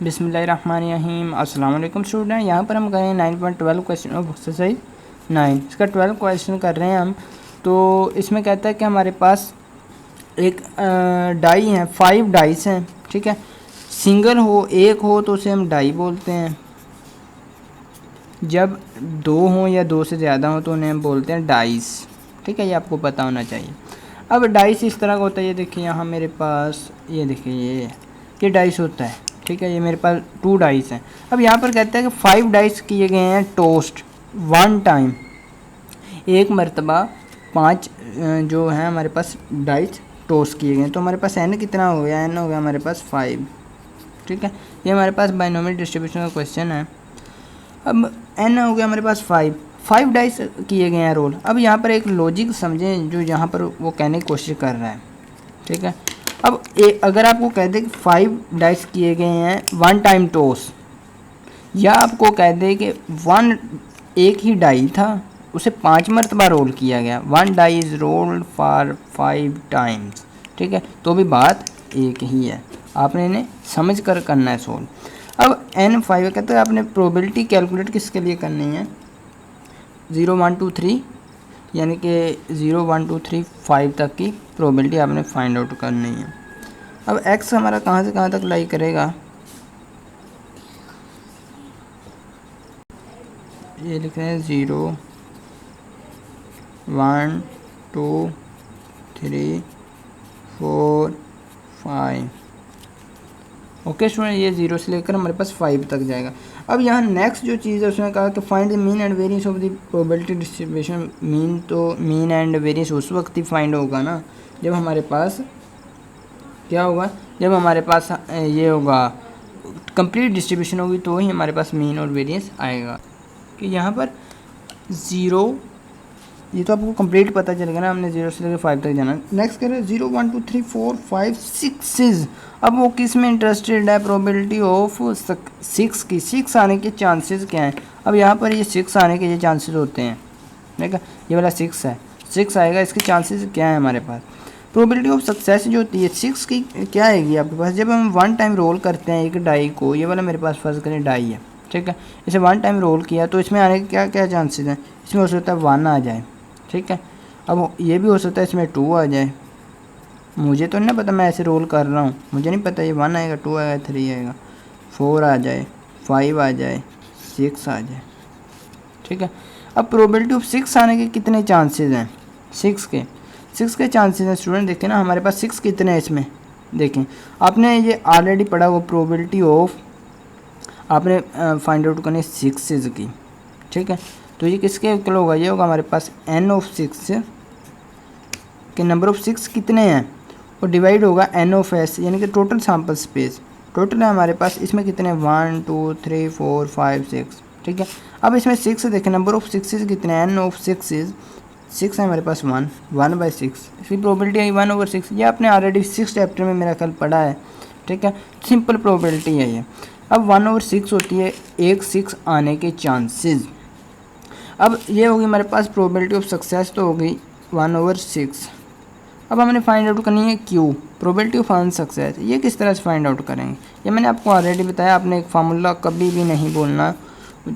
बिस्मिल्लाहिर्रहमानिर्रहीम। अस्सलाम वालेकुम स्टूडेंट। यहाँ पर हम करें 9.12 क्वेश्चन ऑफ एक्सरसाइज 9। इसका 12 क्वेश्चन कर रहे हैं हम। तो इसमें कहता है कि हमारे पास एक डाई हैं, 5 डाइस हैं, ठीक है। सिंगल हो, एक हो तो उसे हम डाई बोलते हैं। जब 2 हों या 2 से ज़्यादा हो तो उन्हें हम बोलते हैं डाइस, ठीक है। ये आपको पता होना चाहिए। अब डाइस इस तरह का होता है, ये देखिए यहाँ मेरे पास, ये देखिए ये डाइस होता है, ठीक है। ये मेरे पास 2 डाइस हैं। अब यहाँ पर कहता है कि 5 डाइस किए गए हैं टोस्ट 1 टाइम, एक मरतबा 5 जो है हमारे पास डाइस टोस्ट किए गए हैं। तो हमारे पास एन कितना हो गया, एन हो गया हमारे पास 5, ठीक है। ये हमारे पास बाइनोमियल डिस्ट्रीब्यूशन का क्वेश्चन है। अब एन हो गया हमारे पास 5 डाइस किए गए हैं रोल। अब यहाँ पर एक लॉजिक समझें जो यहाँ पर वो कहने की कोशिश कर रहा है, ठीक है। अब अगर आपको कह दे कि 5 डाइस किए गए हैं 1 टाइम टॉस, या आपको कह दे कि एक ही डाई था उसे 5 मरतबा रोल किया गया, 1 die is rolled for 5 times, ठीक है, तो भी बात एक ही है। आपने इन्हें समझ कर करना है सोल्व। अब n5 कहते हैं आपने प्रोबेबिलिटी कैलकुलेट किसके लिए करनी है, 0 1 2 3 यानी कि 0 1 2 3 5 तक की प्रोबेबिलिटी आपने फाइंड आउट करनी है। अब x हमारा कहाँ से कहाँ तक लाई करेगा, ये लिख रहे हैं 0 1 2 3 4 5। ओके स्टूडेंट, ये 0 से लेकर हमारे पास 5 तक जाएगा। अब यहाँ नेक्स्ट जो चीज़ है उसने कहा कि find the mean and variance of the probability distribution. Mean तो मीन एंड वेरिएंस उस वक्त ही फाइंड होगा ना जब हमारे पास क्या होगा, जब हमारे पास ये होगा कंप्लीट डिस्ट्रीब्यूशन होगी, तो ही हमारे पास मीन और वेरिएंस आएगा। कि यहाँ पर 0, ये तो आपको कंप्लीट पता चलेगा ना, हमने 0 से लेकर 5 तक जाना। नेक्स्ट करें 0 1 2 3 4 5 6। अब वो किस में इंटरेस्टेड है, प्रोबेबिलिटी ऑफ 6 की, 6 आने के चांसेस क्या हैं। अब यहाँ पर ये 6 आने के ये चांसेस होते हैं, ठीक है। ये वाला 6 है, 6 आएगा, इसके चांसेस क्या है हमारे पास। प्रोबेबिलिटी ऑफ सक्सेस जो होती है 6 की क्या आएगी आपके पास, जब हम 1 टाइम रोल करते हैं एक डाई को, ये वाला मेरे पास फर्ज करें डाई है, ठीक है। इसे 1 टाइम रोल किया तो इसमें आने के क्या क्या चांसेस हैं, इसमें हो सकता है 1 आ जाए, ठीक है। अब ये भी हो सकता है इसमें 2 आ जाए, मुझे तो नहीं पता, मैं ऐसे रोल कर रहा हूँ, मुझे नहीं पता ये 1 आएगा, 2 आएगा, 3 आएगा, 4 आ जाए, 5 आ जाए, 6 आ जाए, ठीक है। अब प्रोबेबिलिटी ऑफ 6 आने के कितने चांसेस हैं, 6 के चांसेस हैं स्टूडेंट। देखते हैं ना हमारे पास 6 कितने हैं इसमें, देखें आपने ये ऑलरेडी पढ़ा वो प्रोबेबिलिटी ऑफ आपने फाइंड आउट करनी 6 की, ठीक है। तो ये किसके इक्वल होगा, ये होगा हमारे पास n ऑफ 6 के नंबर ऑफ 6 कितने हैं, और डिवाइड होगा n ऑफ s यानी कि टोटल सैम्पल स्पेस। टोटल है हमारे पास इसमें कितने 1 2 3 4 5 6, ठीक है। अब इसमें 6 देखें, नंबर ऑफ 6 कितने हैं, n ऑफ 6 है हमारे पास 1/6, इसकी प्रोबेबिलिटी आई 1/6। ये आपने ऑलरेडी 6 चैप्टर में मेरा कल पढ़ा है, ठीक है। सिंपल प्रोबेबिलिटी है ये। अब 1/6 होती है एक 6 आने के चांसेस। अब ये होगी हमारे पास प्रोबेबिलिटी ऑफ सक्सेस, तो हो गई 1/6। अब हमने फाइंड आउट करनी है क्यू, प्रोबेबिलिटी ऑफ अनसक्सेस। ये किस तरह से फाइंड आउट करेंगे, ये मैंने आपको ऑलरेडी बताया। आपने एक फार्मूला कभी भी नहीं बोलना,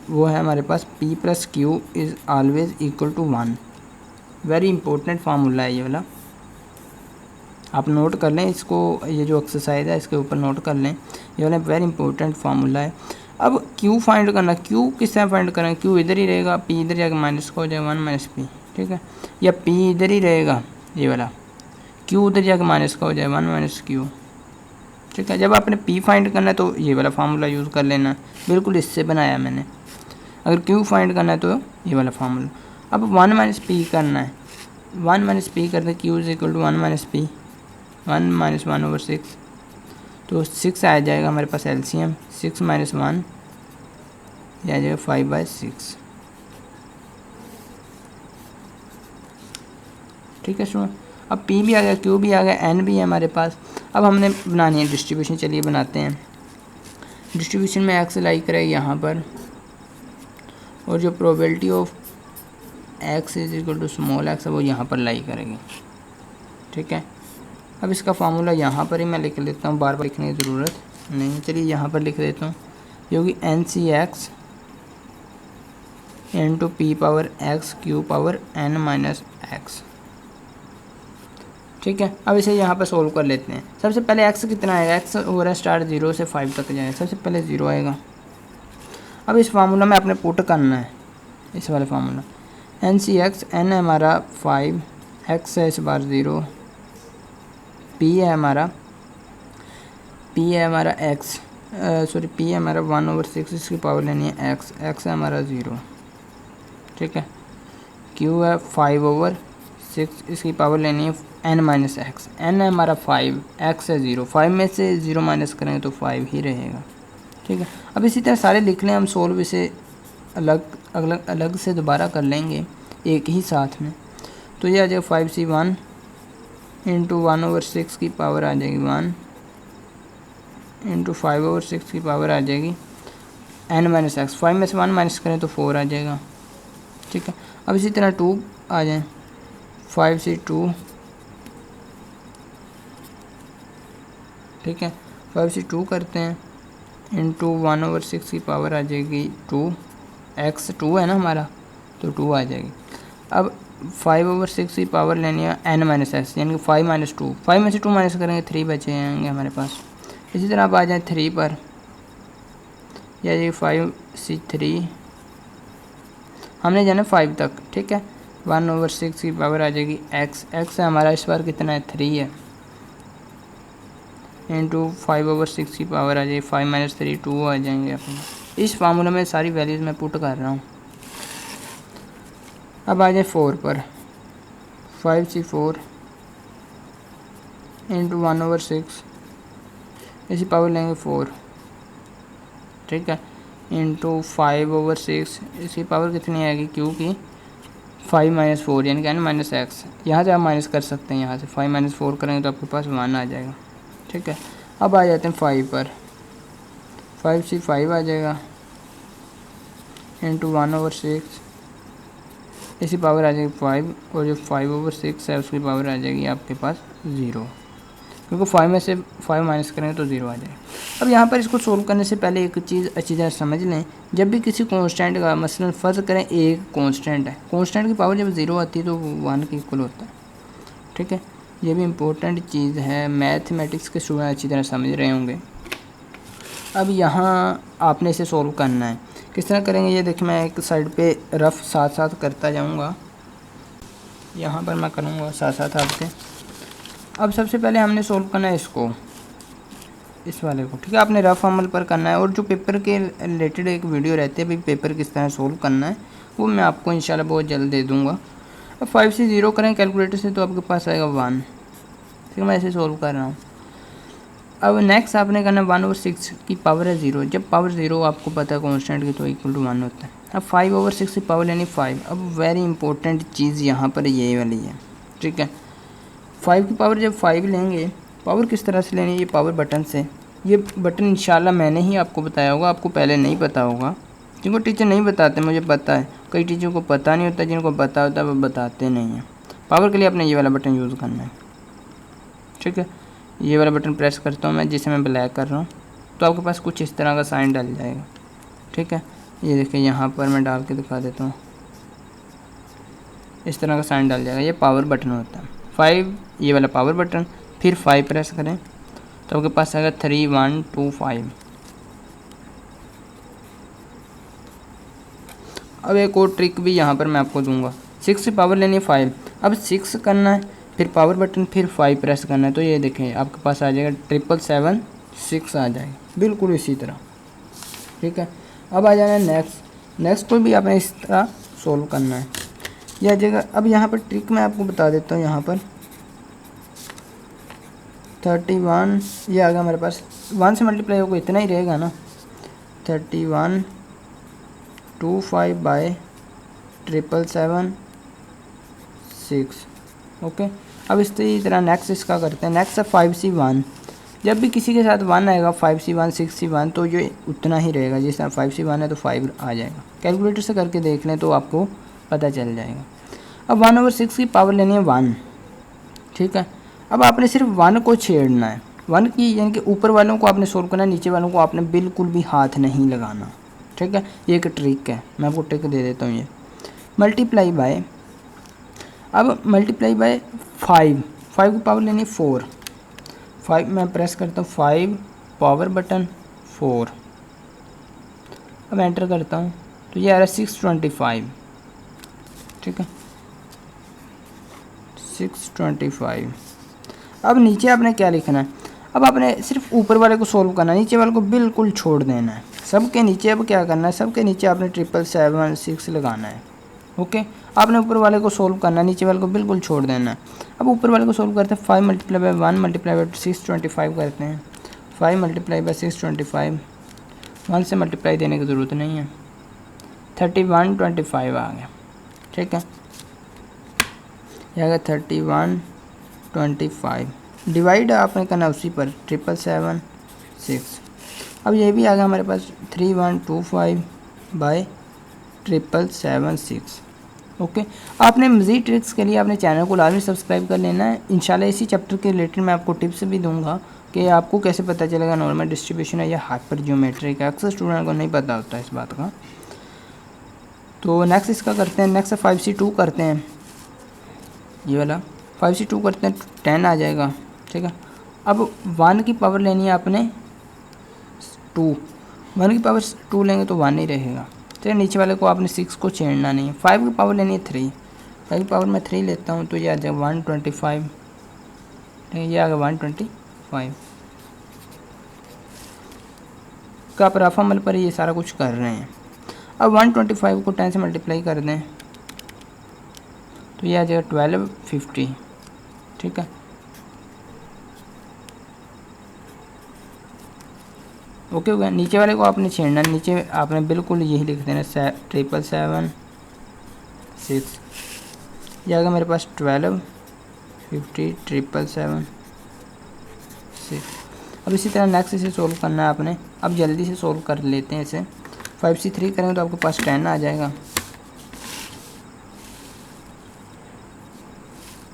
वो है हमारे पास P + Q is always equal to 1। Very important formula है ये वाला, आप नोट कर लें इसको, ये जो एक्सरसाइज है इसके ऊपर नोट कर लें, ये वाला वेरी इंपॉर्टेंट फार्मूला है। अब Q फाइंड करना, Q किस तरह फाइंड करें, Q इधर ही रहेगा, P इधर जाकर माइनस का हो जाएगा 1 - P, ठीक है। या P इधर ही रहेगा ये वाला, Q उधर जाकर माइनस का हो जाए 1 - Q, ठीक है। जब आपने P फाइंड करना है तो ये वाला फार्मूला यूज़ कर लेना, बिल्कुल इससे बनाया मैंने। अगर Q फाइंड करना है तो ये वाला फार्मूला। अब 1 - P करना है, 1 - P करते Q is equal to 1 - P, 1 - 1/6, तो 6 आ जाएगा हमारे पास एलसीएम, 6 - 1 ये आ जाएगा 5/6, ठीक है स्टूडेंट। अब P भी आ गया, Q भी आ गया, N भी है हमारे पास। अब हमने बनानी है डिस्ट्रीब्यूशन, चलिए बनाते हैं। डिस्ट्रीब्यूशन में x लाई करें यहाँ पर, और जो probability of x is equal to small x है वो यहाँ पर लाई करेंगे, ठीक है। अब इसका फार्मूला यहाँ पर ही मैं लिख लेता हूँ, बार बार लिखने की ज़रूरत नहीं, चलिए यहाँ पर लिख देता हूँ, ये होगी NCX into P power x Q power n minus x. ठीक है, अब इसे यहाँ पर सोल्व कर लेते हैं। सबसे पहले x कितना आएगा, x हो रहा है स्टार्ट 0 से 5 तक जाएगा, सबसे पहले 0 आएगा। अब इस फार्मूला में आपने पुट करना है इस वाले फार्मूला, NCX n है हमारा 5, x है इस बार 0, p है हमारा x, सॉरी p है हमारा 1/6, इसकी पावर लेनी है x है हमारा 0। ठीक है, q है 5/6, इसकी पावर लेनी है n माइनस एक्स, n है हमारा 5, x है 0, 5 में से 0 माइनस करेंगे तो 5 ही रहेगा। ठीक है, अब इसी तरह सारे लिख लें हम, सोल्व इसे अलग से दोबारा कर लेंगे एक ही साथ में। तो ये आ जाएगा 5c1 इंटू 1/6 की पावर आ जाएगी 1 इंटू 5/6 की पावर आ जाएगी n माइनस एक्स, 5 में से 1 माइनस करें तो 4 आ जाएगा। ठीक है, अब इसी तरह 2 आ जाए, 5c2, ठीक है 5c2 करते हैं इंटू 1/6 की पावर आ जाएगी 2, x 2 है ना हमारा तो 2 आ जाएगी। अब 5/6 की पावर लेनी है n माइनस एक्स, यानी कि 5 माइनस 2, 5 में से 2 माइनस करेंगे 3 बचे आएंगे हमारे पास। इसी तरह आप आ जाए 3 पर, यह आ जाएगी 5c3, हमने जाना 5 तक। ठीक है, 1/6 की पावर आ जाएगी x है हमारा इस बार कितना है 3 है, इंटू 5/6 की पावर आ जाएगी 5 माइनस 3 2 आ जाएंगे अपने। इस फार्मूला में सारी वैल्यूज़ मैं पुट कर रहा हूँ। अब आ जाए 4 पर, 5c4 इंटू 1/6, इसी पावर लेंगे 4। ठीक है, इंटू 5/6, इसकी पावर कितनी आएगी क्यू की 5 माइनस 4, यानी कि n माइनस एक्स। यहाँ से आप माइनस कर सकते हैं, यहाँ से 5 माइनस 4 करेंगे तो आपके पास 1 आ जाएगा। ठीक है, अब आ जाते हैं 5 पर, 5c5 आ जाएगा इंटू 1/6, इसी पावर आ जाएगी 5, और जो 5/6 है उसकी पावर आ जाएगी आपके पास 0, क्योंकि 5 में से 5 माइनस करेंगे तो 0 आ जाएगा। अब यहाँ पर इसको सोल्व करने से पहले एक चीज़ अच्छी तरह समझ लें, जब भी किसी कांस्टेंट का, मसलन फ़र्ज़ करें एक कांस्टेंट है, कांस्टेंट की पावर जब 0 आती है तो 1 के इक्वल होता है। ठीक है, ये भी इम्पोर्टेंट चीज़ है, मैथमेटिक्स के स्टूडेंट अच्छी तरह समझ रहे होंगे। अब यहाँ आपने इसे सोल्व करना है, किस तरह करेंगे ये देखिए, मैं एक साइड पे रफ साथ साथ करता जाऊँगा, यहाँ पर मैं करूँगा साथ साथ आपके। अब सबसे पहले हमने सोल्व करना है इसको, इस वाले को। ठीक है, आपने रफ अमल पर करना है, और जो पेपर के रिलेटेड एक वीडियो रहती है भाई पेपर किस तरह सोल्व करना है, वो मैं आपको इंशाल्लाह बहुत जल्द दे दूँगा। अब 5 से 0 करें कैलकुलेटर से तो आपके पास आएगा 1। ठीक है, मैं ऐसे सोल्व कर रहा हूँ। अब नेक्स्ट आपने करना 1/6 की पावर है 0, जब पावर 0 आपको पता है कांस्टेंट की तो इक्वल टू 1 होता है। अब 5/6 की पावर यानी 5। अब वेरी इंपॉर्टेंट चीज़ यहाँ पर ये वाली है। ठीक है, 5 की पावर जब 5 लेंगे, पावर किस तरह से लेनी है, ये पावर बटन से। ये बटन इंशाल्लाह मैंने ही आपको बताया होगा, आपको पहले नहीं पता होगा, जिनको टीचर नहीं बताते मुझे पता है, कई टीचरों को पता नहीं होता, जिनको पता होता है वो बताते नहीं हैं। पावर के लिए आपने ये वाला बटन यूज़ करना है। ठीक है, ये वाला बटन प्रेस करता हूँ मैं, जिसे मैं ब्लैक कर रहा हूँ, तो आपके पास कुछ इस तरह का साइन डल जाएगा। ठीक है, ये देखिए यहाँ पर मैं डाल के दिखा देता हूँ, इस तरह का साइन डल जाएगा, ये पावर बटन होता है। 5 ये वाला पावर बटन, फिर 5 प्रेस करें तो आपके पास आएगा 3 1 2 5। अब एक और ट्रिक भी यहाँ पर मैं आपको दूंगा, 6 की पावर लेनी है 5। अब 6 करना है, फिर पावर बटन, फिर 5 प्रेस करना है, तो ये देखें आपके पास आ जाएगा 777 6 आ जाएगा, बिल्कुल इसी तरह। ठीक है, अब आ जाना है नेक्स्ट को भी आपने इस तरह सोल्व करना है, यह आ जाएगा। अब यहाँ पर ट्रिक मैं आपको बता देता हूँ, यहाँ पर 31 ये आ गया हमारे पास, 1 से मल्टीप्लाई होगा इतना ही रहेगा ना, 31 25 बाय 777 6। ओके, अब इसी तरह नेक्स्ट इसका करते हैं। नेक्स्ट है 5c1, जब भी किसी के साथ 1 आएगा 5c1 6c1 तो ये उतना ही रहेगा, जिस तरह 5c1 है तो 5 आ जाएगा। कैलकुलेटर से करके देख लें तो आपको पता चल जाएगा। अब 1/6 की पावर लेनी है 1। ठीक है, अब आपने सिर्फ 1 को छेड़ना है, 1 की यानी कि ऊपर वालों को आपने सोल्व करना, नीचे वालों को आपने बिल्कुल भी हाथ नहीं लगाना, ठीक है। ये एक ट्रिक है, मैं आपको ट्रिक दे देता हूँ। ये मल्टीप्लाई बाय, अब मल्टीप्लाई बाय 5 की पावर लेनी 4, 5 मैं प्रेस करता हूँ, 5 पावर बटन 4, अब एंटर करता हूँ तो ये आ रहा है 625, ठीक है 625। अब नीचे आपने क्या लिखना है, अब आपने सिर्फ ऊपर वाले को सोल्व करना है, नीचे वाले को बिल्कुल छोड़ देना है। सबके नीचे अब क्या करना है, सबके नीचे आपने 777 लगाना है, ओके। आपने ऊपर वाले को सोल्व करना है, नीचे वाले को बिल्कुल छोड़ देना है। अब ऊपर वाले को सोल्व करते हैं, 5 मल्टीप्लाई बाय 1 मल्टीप्लाई बाय 625 करते हैं, 5 मल्टीप्लाई बाय 625, 1 से मल्टीप्लाई देने की ज़रूरत नहीं है, 3125 आ गया, ठीक है। यह आ गया 3125, डिवाइड आपने करना उसी पर 777 अब ये भी आ गया हमारे पास 3125 बाय 777, ओके। आपने मज़ीद ट्रिक्स के लिए अपने चैनल को लाजमी सब्सक्राइब कर लेना है। इंशाल्लाह इसी चैप्टर के रिलेटेड मैं आपको टिप्स भी दूंगा कि आपको कैसे पता चलेगा नॉर्मल डिस्ट्रीब्यूशन है या हाइपर ज्योमेट्री का। अक्सर स्टूडेंट को नहीं पता होता इस बात का। तो नेक्स्ट इसका करते हैं, नेक्स्ट 5C2 करते हैं, ये वाला 5C2 करते हैं, 10 आ जाएगा, ठीक है। अब 1 की पावर लेनी है आपने 2, 1 की पावर 2 लेंगे तो 1 ही रहेगा, ठीक है। नीचे वाले को आपने 6 को छेड़ना नहीं है। 5 की पावर लेनी है 3, 5 की पावर मैं 3 लेता हूँ तो ये आ जाएगा 125, ठीक है। ये आ गया 125 का आप रफ अमल पर ये सारा कुछ कर रहे हैं। अब 125 को 10 से मल्टीप्लाई कर दें तो ये आ जाएगा 1250, ठीक है। ओके हो गया। नीचे वाले को आपने छेड़ना, नीचे आपने बिल्कुल यही लिख देना 777 6, ये आ गया मेरे पास 1250 777 6। अब इसी तरह नेक्स्ट इसे सोल्व करना है आपने। अब जल्दी से सोल्व कर लेते हैं इसे। 5C3 करेंगे तो आपके पास 10 आ जाएगा,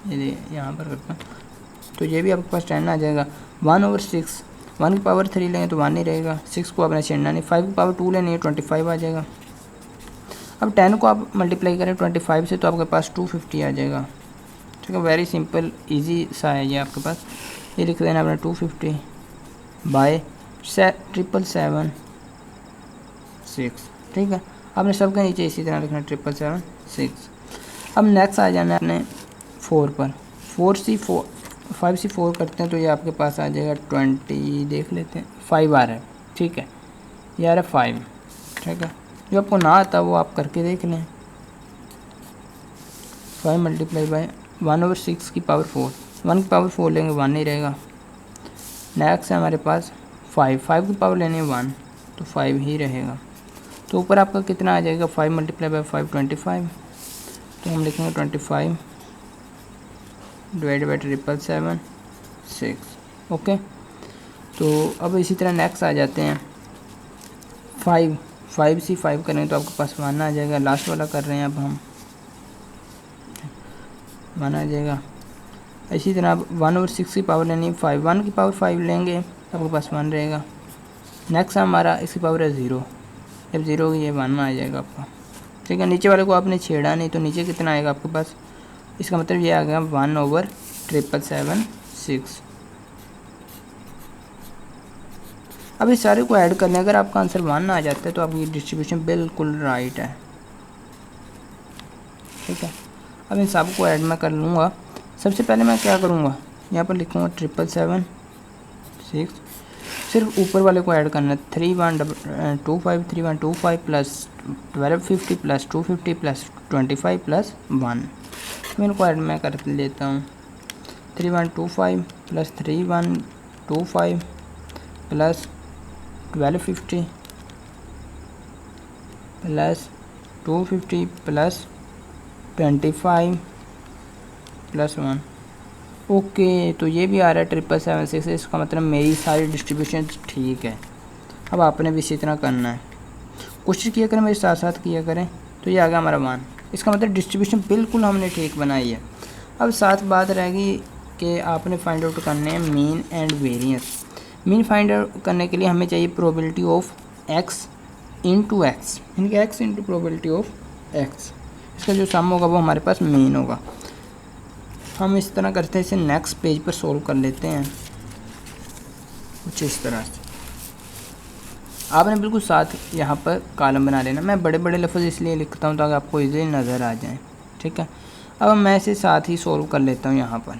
ये यहाँ पर करता हूँ तो ये भी आपके पास 10 आ जाएगा। 1/6, 1 की पावर 3 लेंगे तो 1 ही रहेगा, 6 को आपने छेड़ना नहीं। 5 की पावर 2 लेनी है, 25 आ जाएगा। अब 10 को आप मल्टीप्लाई करें 25 से तो आपके पास 250 आ जाएगा, ठीक है। वेरी सिंपल इजी सा है ये आपके पास। ये लिख देना आपने 250 बाय 777 6, ठीक है। आपने सबके नीचे इसी तरह लिखना 777 6। अब नेक्स्ट आ जाना है अपने 4 पर, 5C4 करते हैं तो ये आपके पास आ जाएगा 20, देख लेते हैं 5 आ रहा है, ठीक है। ये आ रहा है 5, ठीक है। जो आपको ना आता वो आप करके देख लें। 5 मल्टीप्लाई बाय 1/6 की पावर 4, 1 की पावर 4 लेंगे 1 नहीं रहेगा। नेक्स्ट है हमारे पास 5 की पावर लेनी है 1 तो 5 ही रहेगा। तो ऊपर आपका कितना आ जाएगा, 5 मल्टीप्लाई बाय 5 25, तो हम लिखेंगे 25 डिवाइड बाई 777 6, ओके। तो अब इसी तरह नेक्स्ट आ जाते हैं 5C5 करेंगे तो आपके पास 1 आ जाएगा। लास्ट वाला कर रहे हैं अब हम, 1 आ जाएगा। इसी तरह अब 1/6 की पावर लेनी है 5, 1 की पावर 5 लेंगे तो आपके पास 1 रहेगा। नेक्स्ट हमारा इसकी पावर है 0, जब 0 होगी ये 1 आ जाएगा आपका, ठीक है। नीचे वाले को आपने छेड़ा नहीं तो नीचे कितना आएगा आपके पास, इसका मतलब ये आ गया 1/777 6। अब इस सारे को ऐड करने अगर आपका आंसर 1 आ जाता है तो आपकी डिस्ट्रीब्यूशन बिल्कुल राइट है, ठीक है। अब इन सब को ऐड मैं कर लूँगा। सबसे पहले मैं क्या करूँगा, यहाँ पर लिखूँगा 777 6, सिर्फ ऊपर वाले को ऐड करना है। 3125 3125 प्लस 1250 प्लस 250 प्लस 25 प्लस 1, मैं इनको ऐड मैं कर लेता हूँ। 3125 plus 3125 plus 1250 plus 250 plus 25 plus 1, okay. तो ये भी आ रहा है 777 6, इसका मतलब मेरी सारी डिस्ट्रीब्यूशन ठीक है। अब आपने भी इसी तरह करना है, कोशिश किया करें मेरे साथ साथ किया करें। तो ये आ गया हमारा 1, इसका मतलब डिस्ट्रीब्यूशन बिल्कुल हमने ठीक बनाई है। अब साथ बात रहेगी कि आपने फाइंड आउट करने हैं mean and variance. Mean find out करने के लिए हमें चाहिए probability of x into x, यानी कि x into probability of x, इसका जो सम होगा वो हमारे पास मीन होगा। हम इस तरह करते हैं, इसे नेक्स्ट पेज पर सोल्व कर लेते हैं कुछ इस तरह से। आपने बिल्कुल साथ यहाँ पर कॉलम बना लेना। मैं बड़े बड़े लफ्ज़ इसलिए लिखता हूँ ताकि आपको इजीली नज़र आ जाए, ठीक है। अब मैं इसे साथ ही सोल्व कर लेता हूँ यहाँ पर,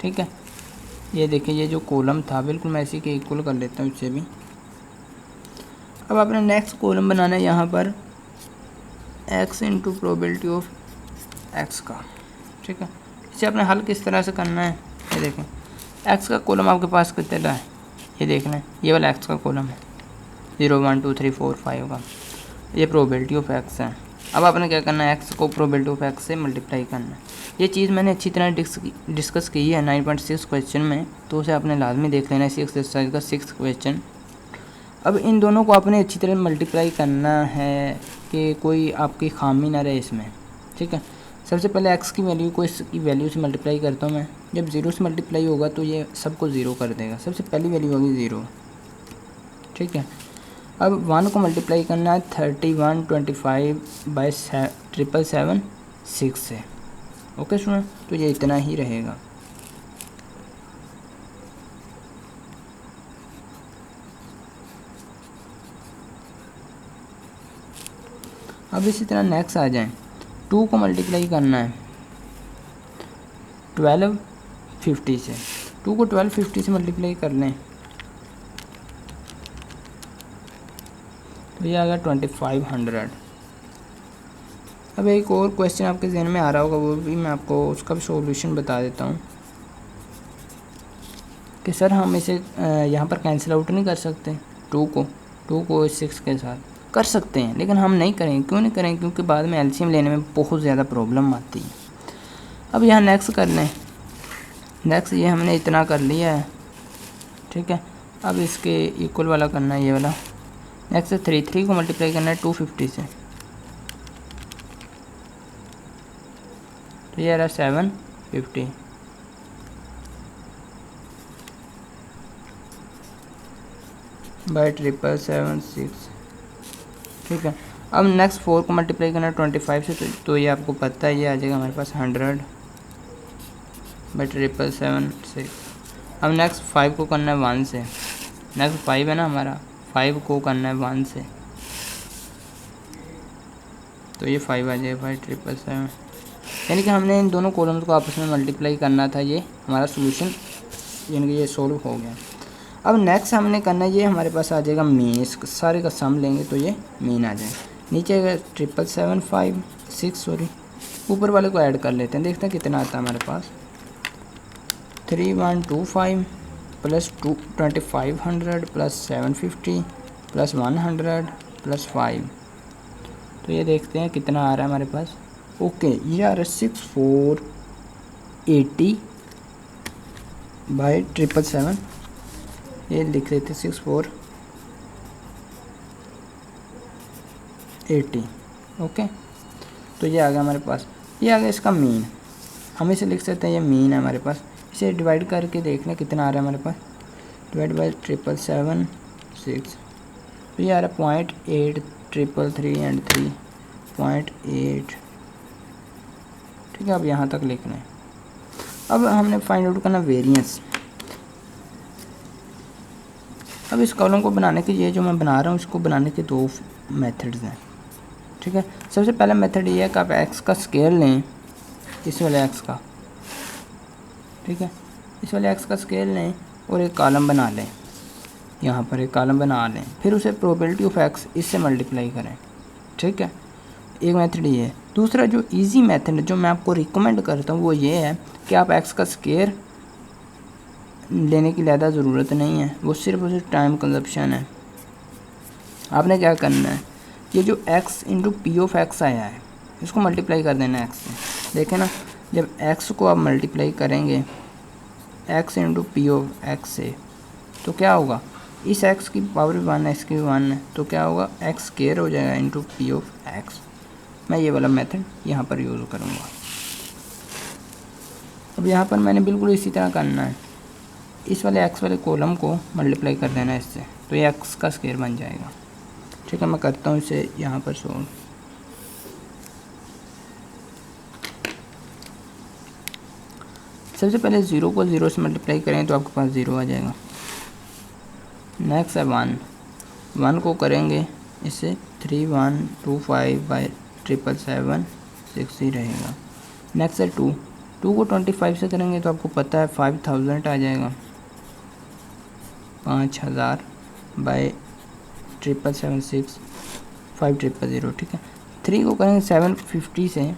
ठीक है। ये देखिए, ये जो कॉलम था बिल्कुल मैं इसी के इक्वल कर लेता हूँ इससे भी। अब आपने नेक्स्ट कॉलम बनाना है यहाँ पर x into probability of x का, ठीक है। इसे आपने हल किस तरह से करना है, ये देखें, x का कॉलम आपके पास कितना है, ये देख लें, ये वाला x का कॉलम है 0 1 2 3 4 5 का, ये प्रोबेबिलिटी ऑफ x है। अब आपने क्या करना है, x को प्रोबेबिलिटी ऑफ x से मल्टीप्लाई करना है। ये चीज़ मैंने अच्छी तरह डिस्कस की है 9.6 क्वेश्चन में, तो उसे आपने लाजमी देख लेना है, इसी एक्सरसाइज का 6th क्वेश्चन। अब इन दोनों को आपने अच्छी तरह मल्टीप्लाई करना है कि कोई आपकी खामी ना रहे इसमें, ठीक है। सबसे पहले x की वैल्यू को इसकी वैल्यू से मल्टीप्लाई करता हूँ मैं। जब 0 से मल्टीप्लाई होगा तो ये सबको 0 कर देगा, सबसे पहली वैल्यू होगी 0, ठीक है। अब 1 को मल्टीप्लाई करना है 31 25 बाई 777 6 से, ओके सुना, तो ये इतना ही रहेगा। अब इसी तरह नेक्स्ट आ जाएं, 2 को मल्टीप्लाई करना है 1250 से। 2 को 1250 से मल्टीप्लाई कर लें तो ये आ गया 2500। अब एक और क्वेश्चन आपके जहन में आ रहा होगा, वो भी मैं आपको उसका भी सॉल्यूशन बता देता हूँ कि सर हम इसे यहाँ पर कैंसिल आउट नहीं कर सकते। 2 को 6 के साथ कर सकते हैं, लेकिन हम नहीं करेंगे। क्यों नहीं करेंगे? क्योंकि बाद में एलसीएम लेने में बहुत ज़्यादा प्रॉब्लम आती है। अब यहाँ नेक्स्ट कर लें, नेक्स्ट ये हमने इतना कर लिया है, ठीक है। अब इसके इक्वल वाला करना है, ये वाला नेक्स्ट 3 को मल्टीप्लाई करना है 250 से, तो ये आ रहा 750 बाई 777 6, ठीक है। अब नेक्स्ट 4 को मल्टीप्लाई करना है 25 से, तो ये आपको पता है ये आ जाएगा हमारे पास 100 बाई 777 6। अब नेक्स्ट 5 को करना है 1 से, नेक्स्ट 5 है ना हमारा, 5 को करना है 1 से, तो ये 5 आ जाएगा बाई 777। यानी कि हमने इन दोनों कॉलम्स को आपस में मल्टीप्लाई करना था, ये हमारा सोल्यूशन यानी कि ये सोल्व हो गया। अब नेक्स्ट हमने करना है, ये हमारे पास आ जाएगा मीन, इस सारे का सम लेंगे तो ये मीन आ जाएगा। नीचे आएगा 777 6, सॉरी ऊपर वाले को ऐड कर लेते हैं, देखते हैं कितना आता है हमारे पास। 3125 प्लस 2500 प्लस 750 प्लस 100 प्लस 5, तो ये देखते हैं कितना आ रहा है हमारे पास। ओके, ये आ रहा है 6480 बाई 777, ये लिख लेते 6480, ओके। तो ये आ गया हमारे पास, ये आ गया इसका मीन। हम इसे लिख सकते हैं ये मीन है हमारे पास। इसे डिवाइड करके देख लें कितना आ रहा है हमारे पास, डिवाइड बाई 777 6, तो ये आ रहा है 0.8 333 एंड 3.8, ठीक है। अब यहाँ तक लिखना है। अब हमने फाइंड आउट करना वेरिएंस। अब इस कॉलम को बनाने के, ये जो मैं बना रहा हूँ इसको बनाने के 2 मेथड्स हैं, ठीक है। सबसे पहला मेथड ये है कि आप एक्स का स्केयर लें, इस वाले एक्स का, ठीक है, इस वाले एक्स का स्केयर लें और एक कॉलम बना लें, यहाँ पर एक कॉलम बना लें, फिर उसे प्रोबेबिलिटी ऑफ एक्स इससे मल्टीप्लाई करें, ठीक है। एक मेथड ये है। दूसरा जो इजी मेथड जो मैं आपको रिकमेंड करता हूँ वो ये है कि आप एक्स का स्केयर लेने की ज़्यादा ज़रूरत नहीं है, वो सिर्फ उसे टाइम कंजप्शन है। आपने क्या करना है, ये जो x into P of x आया है इसको मल्टीप्लाई कर देना है x से। देखें ना, जब x को आप मल्टीप्लाई करेंगे x into P of x से, तो क्या होगा, इस x की पावर 1 है, x की 1 है, तो क्या होगा, x स्केयर हो जाएगा इंटू पी ऑफ एक्स। मैं ये वाला मेथड यहाँ पर यूज़ करूँगा। अब यहाँ पर मैंने बिल्कुल इसी तरह करना है, इस वाले एक्स वाले कॉलम को मल्टीप्लाई कर देना है इससे, तो ये एक्स का स्क्वायर बन जाएगा। ठीक है, मैं करता हूँ इसे यहाँ पर सोल्व। सबसे पहले 0 को 0 से मल्टीप्लाई करें तो आपके पास 0 आ जाएगा। नेक्स्ट है 1 को करेंगे इससे 3125/777 ही रहेगा। नेक्स्ट है 2 को 25 से करेंगे तो आपको पता है 5000 आ जाएगा, 5000/777 5000। ठीक है, 3 को करेंगे 750 से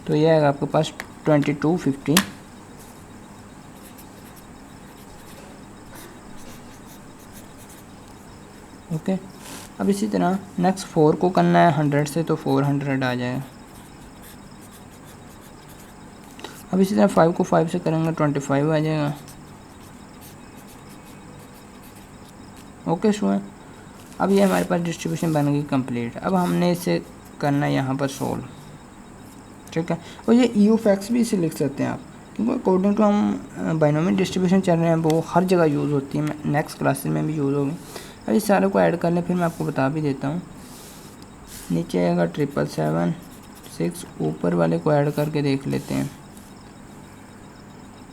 तो ये आएगा आपके पास 2250। ओके, अब इसी तरह नेक्स्ट 4 को करना है 100 से तो 400 आ जाएगा। अब इसी तरह 5 को 5 से करेंगे 25 आ जाएगा। ओके स्टूडेंट, अब ये हमारे पास डिस्ट्रीब्यूशन बन गई कंप्लीट। अब हमने इसे करना है यहाँ पर सोल्व। ठीक है, और ये ई ऑफ एक्स भी इसे लिख सकते हैं आप, क्योंकि अकॉर्डिंग टू हम बाइनोमियल डिस्ट्रीब्यूशन चल रहे हैं वो हर जगह यूज़ होती है, नेक्स्ट क्लासेस में भी यूज़ होगी। अब इस सारे को ऐड कर लें, फिर मैं आपको बता भी देता हूँ। नीचे आएगा 777 ऊपर वाले को ऐड करके देख लेते हैं।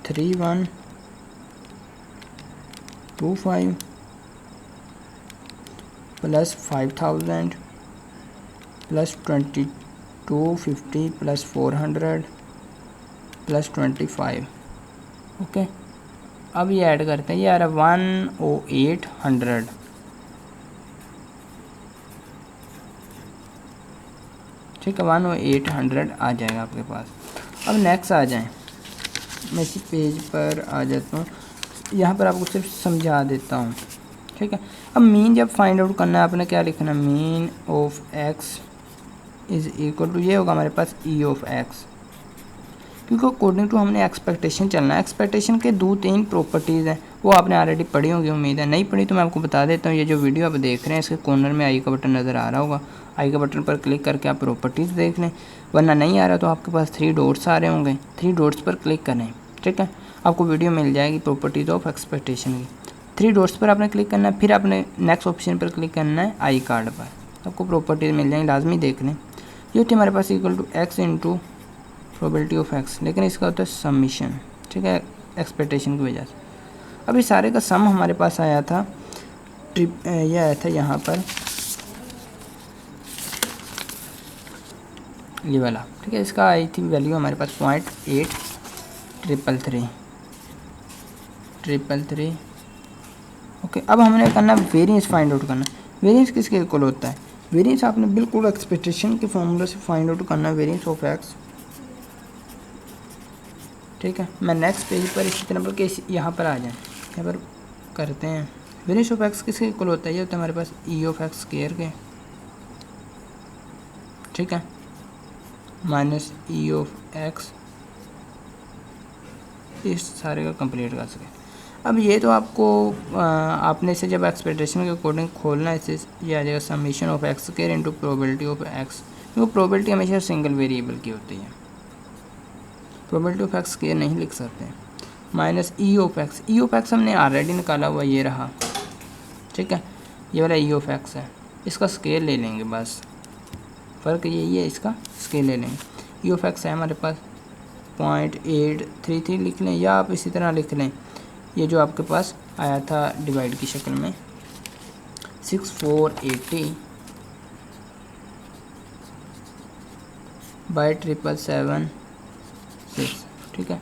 3125 plus 5000 plus 2250 plus 400 plus 25। Okay, अब ये ऐड करते हैं, ये आ रहा है 10800। ठीक है, 10800 आ जाएगा आपके पास। अब नेक्स्ट आ जाएं, मैं इसी पेज पर आ जाता हूँ, यहाँ पर आपको सिर्फ समझा देता हूँ। ठीक है, अब मीन जब फाइंड आउट करना है आपने क्या लिखना है, mean of x is equal to, ये होगा हमारे पास ई ऑफ एक्स, क्योंकि अकॉर्डिंग टू हमने एक्सपेक्टेशन चलना है। एक्सपेक्टेशन के 2-3 प्रॉपर्टीज़ हैं, वो आपने ऑलरेडी पढ़ी होंगी उम्मीद है, नहीं पढ़ी तो मैं आपको बता देता हूँ। ये जो वीडियो आप देख रहे हैं इसके कॉर्नर में आई का बटन नज़र आ रहा होगा, आई का बटन पर क्लिक करके आप प्रॉपर्टीज़ देख लें, वरना नहीं आ रहा तो आपके पास 3 डॉट्स आ रहे होंगे, 3 डॉट्स पर क्लिक करें। ठीक है, आपको वीडियो मिल जाएगी प्रॉपर्टीज़ ऑफ एक्सपेक्टेशन की। 3 डॉट्स पर आपने क्लिक करना है, फिर आपने नेक्स्ट ऑप्शन पर क्लिक करना है आई कार्ड पर, आपको प्रॉपर्टीज़ मिल जाएंगी, लाजमी देख लें। ये होती है हमारे पास equal to X into probability of X, लेकिन इसका होता है समीशन। ठीक है, एक्सपेक्टेशन की वजह से। अब इस सारे का सम हमारे पास आया था, ये आया था यहाँ पर ये वाला। ठीक है, इसका आई थी वैल्यू हमारे पास 0.8333। ओके, अब हमने करना वेरिएंस फाइंड आउट करना। वेरिएंस किसके इक्वल होता है, वेरिएंस आपने बिल्कुल एक्सपेक्टेशन के फॉर्मूला से फाइंड आउट करना, वेरिएंस ऑफ एक्स। ठीक है, मैं नेक्स्ट पेज पर इसी नंबर के यहाँ पर आ जाएं, यहाँ पर करते हैं। वेरिएंस ऑफ एक्स किसके इक्वल होता है, ये होता है हमारे पास ई ऑफ एक्स स्क्वायर के। ठीक है, माइनस ई ऑफ एक्स, इस सारे का कंप्लीट कर सके। अब ये तो आपको आपने इसे जब एक्सपेक्टेशन के अकॉर्डिंग खोलना है, इसे ये आ जाएगा summation of x square into probability of x, क्योंकि प्रोबेबिलिटी हमेशा सिंगल वेरिएबल की होती है, प्रोबेबिलिटी ऑफ एक्स स्क्वायर नहीं लिख सकते। Minus E of x, E of x हमने ऑलरेडी निकाला हुआ, ये रहा। ठीक है, ये वाला ई ऑफ एक्स है, इसका स्केल ले लेंगे, बस फ़र्क यही है, इसका स्केल ले लेंगे। ई ऑफ एक्स है हमारे पास 0.833 लिख लें, या आप इसी तरह लिख लें, ये जो आपके पास आया था डिवाइड की शक्ल में 6480/777। ठीक है,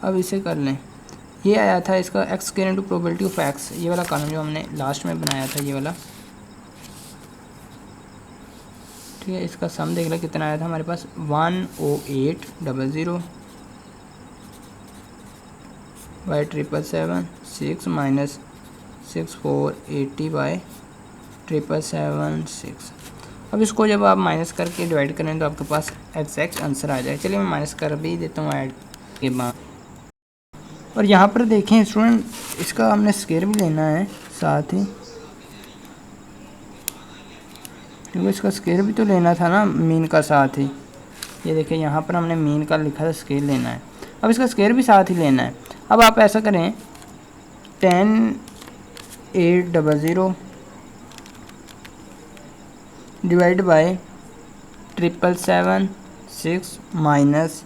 अब इसे कर लें, ये आया था इसका x square into probability of x, ये वाला कॉलम जो हमने लास्ट में बनाया था, ये वाला। ठीक है, इसका सम देख लें कितना आया था हमारे पास 10800/777 माइनस 6480/777। अब इसको जब आप माइनस करके डिवाइड करें तो आपके पास एग्जैक्ट आंसर आ जाए। चलिए मैं माइनस कर भी देता हूँ ऐड के बाद। और यहाँ पर देखें स्टूडेंट, इसका हमने स्क्वायर भी लेना है साथ ही, क्योंकि इसका स्क्वायर भी तो लेना था ना मीन का साथ ही। ये देखिए यहाँ पर हमने मीन का लिखा था स्केल लेना है, अब इसका स्केयर भी साथ ही लेना है। अब आप ऐसा करें 10800 डिवाइड बाय 777 माइनस,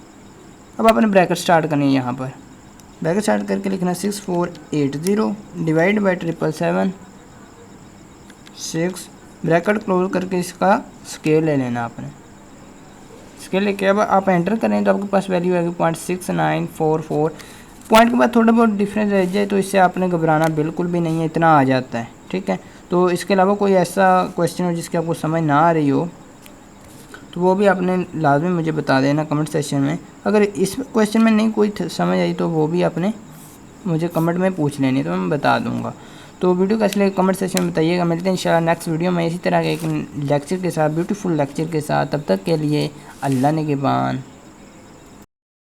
अब आपने ब्रैकेट स्टार्ट करनी है, यहाँ पर ब्रैकेट स्टार्ट करके लिखना 6480 डिवाइड बाय 777 ब्रैकेट क्लोज करके इसका स्केल ले लेना आपने। स्केल लेके अब आप एंटर करें तो आपके पास वैल्यू आएगी 0.6944। पॉइंट के बाद थोड़ा बहुत डिफरेंस रह जाए तो इससे आपने घबराना बिल्कुल भी नहीं है, इतना आ जाता है, ठीक है। तो इसके अलावा कोई ऐसा क्वेश्चन हो जिसकी आपको समझ ना आ रही हो तो वो भी आपने लाजमी मुझे बता देना कमेंट सेक्शन में। अगर इस क्वेश्चन में नहीं कोई समझ आई तो वो भी आपने मुझे कमेंट में पूछ लेनी, तो मैं बता दूंगा। तो वीडियो कैसे लगे कमेंट सेक्शन में बताइएगा। मिलते हैं इंशाल्लाह नेक्स्ट वीडियो में इसी तरह के एक लेक्चर के साथ, ब्यूटीफुल लेक्चर के साथ। तब तक के लिए अल्लाह निगहबान।